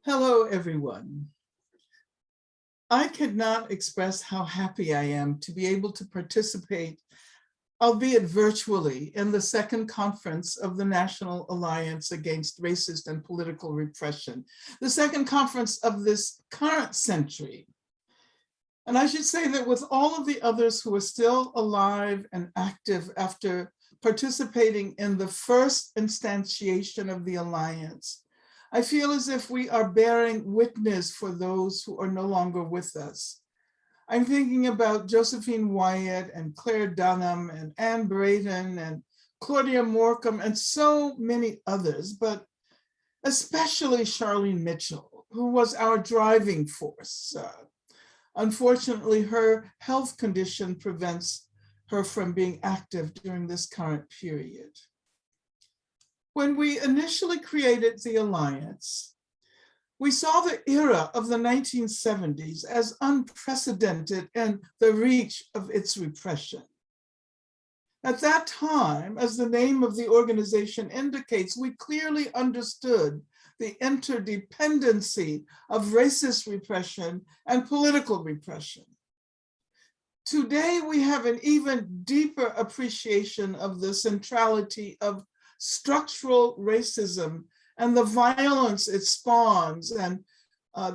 Hello, everyone. I cannot express how happy I am to be able to participate, albeit virtually, in the second conference of the National Alliance Against Racist and Political Repression, the second conference of this current century. And I should say that with all of the others who are still alive and active after participating in the first instantiation of the Alliance, I feel as if we are bearing witness for those who are no longer with us. I'm thinking about Josephine Wyatt and Claire Dunham and Anne Braden and Claudia Morcom and so many others, but especially Charlene Mitchell, who was our driving force. Unfortunately, her health condition prevents her from being active during this current period. When we initially created the Alliance, we saw the era of the 1970s as unprecedented in the reach of its repression. At that time, as the name of the organization indicates, we clearly understood the interdependency of racist repression and political repression. Today, we have an even deeper appreciation of the centrality of structural racism and the violence it spawns, and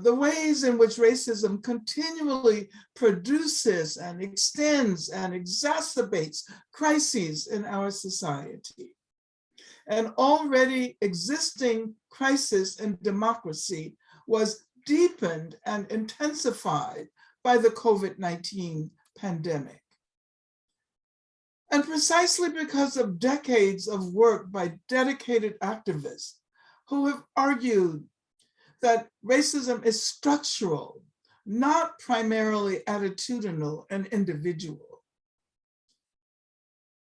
the ways in which racism continually produces and extends and exacerbates crises in our society. An already existing crisis in democracy was deepened and intensified by the COVID-19 pandemic. And precisely because of decades of work by dedicated activists who have argued that racism is structural, not primarily attitudinal and individual.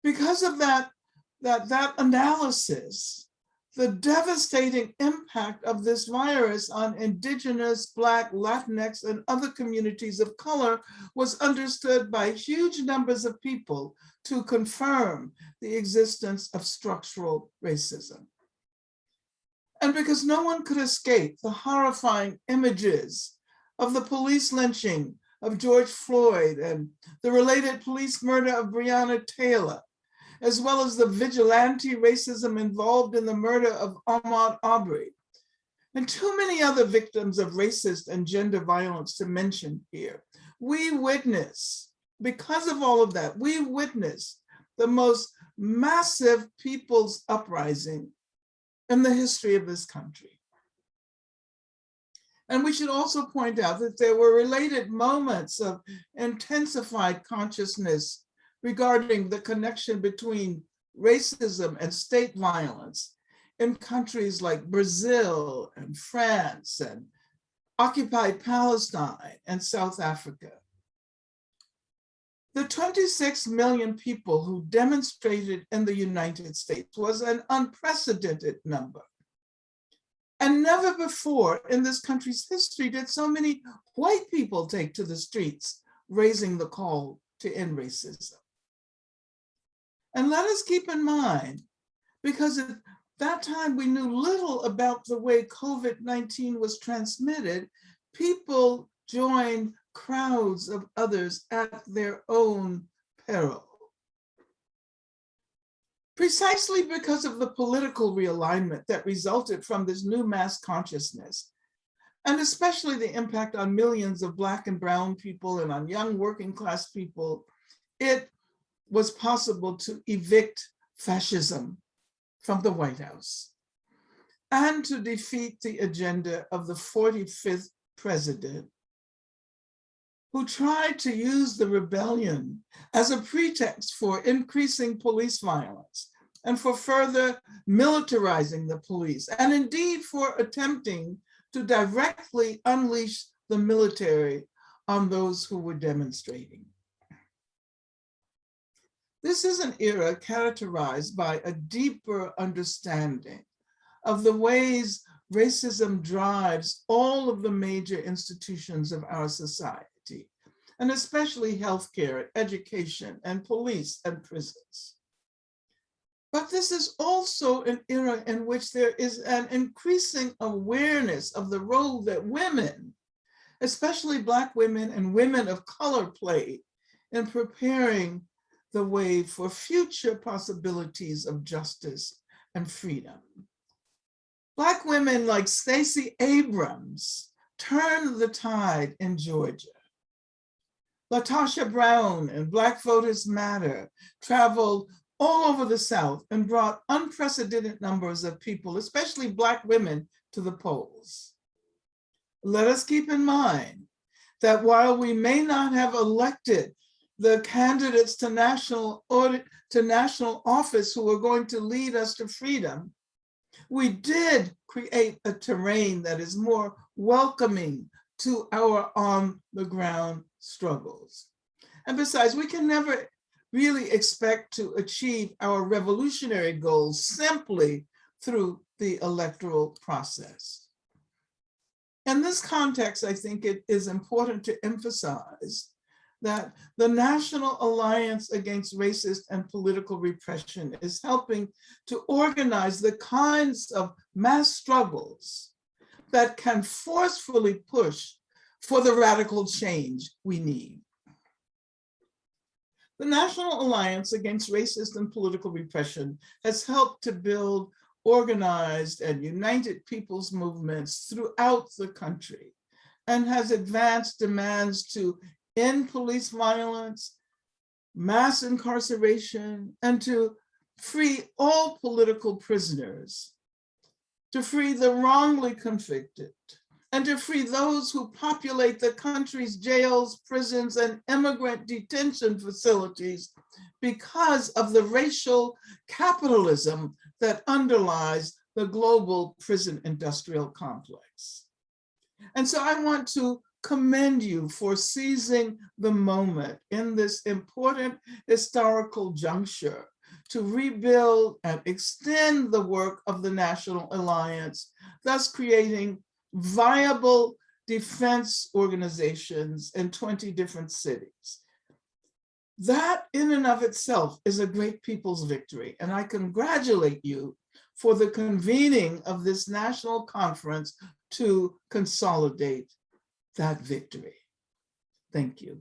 Because of that analysis, the devastating impact of this virus on Indigenous, Black, Latinx, and other communities of color was understood by huge numbers of people to confirm the existence of structural racism. And because no one could escape the horrifying images of the police lynching of George Floyd and the related police murder of Breonna Taylor, as well as the vigilante racism involved in the murder of Ahmaud Arbery, and too many other victims of racist and gender violence to mention here, we witness, because of all of that, we witnessed the most massive people's uprising in the history of this country. And we should also point out that there were related moments of intensified consciousness regarding the connection between racism and state violence in countries like Brazil and France and occupied Palestine and South Africa. The 26 million people who demonstrated in the United States was an unprecedented number. And never before in this country's history did so many white people take to the streets, raising the call to end racism. And let us keep in mind, because at that time we knew little about the way COVID-19 was transmitted, people joined crowds of others at their own peril. Precisely because of the political realignment that resulted from this new mass consciousness, and especially the impact on millions of Black and brown people and on young working class people, it was possible to evict fascism from the White House and to defeat the agenda of the 45th president, who tried to use the rebellion as a pretext for increasing police violence and for further militarizing the police, and indeed for attempting to directly unleash the military on those who were demonstrating. This is an era characterized by a deeper understanding of the ways racism drives all of the major institutions of our society, and especially healthcare, education, and police and prisons. But this is also an era in which there is an increasing awareness of the role that women, especially Black women and women of color, play in preparing the way for future possibilities of justice and freedom. Black women like Stacey Abrams turned the tide in Georgia. LaTosha Brown and Black Voters Matter traveled all over the South and brought unprecedented numbers of people, especially Black women, to the polls. Let us keep in mind that while we may not have elected the candidates to national office who are going to lead us to freedom, we did create a terrain that is more welcoming to our on-the-ground struggles. And besides, we can never really expect to achieve our revolutionary goals simply through the electoral process. In this context, I think it is important to emphasize that the National Alliance Against Racist and Political Repression is helping to organize the kinds of mass struggles that can forcefully push for the radical change we need. The National Alliance Against Racist and Political Repression has helped to build organized and united people's movements throughout the country and has advanced demands to end police violence, mass incarceration, and to free all political prisoners, to free the wrongly convicted, and to free those who populate the country's jails, prisons, and immigrant detention facilities because of the racial capitalism that underlies the global prison industrial complex. And so I want to commend you for seizing the moment in this important historical juncture to rebuild and extend the work of the National Alliance, thus creating viable defense organizations in 20 different cities. That in and of itself is a great people's victory, and I congratulate you for the convening of this national conference to consolidate that victory. Thank you.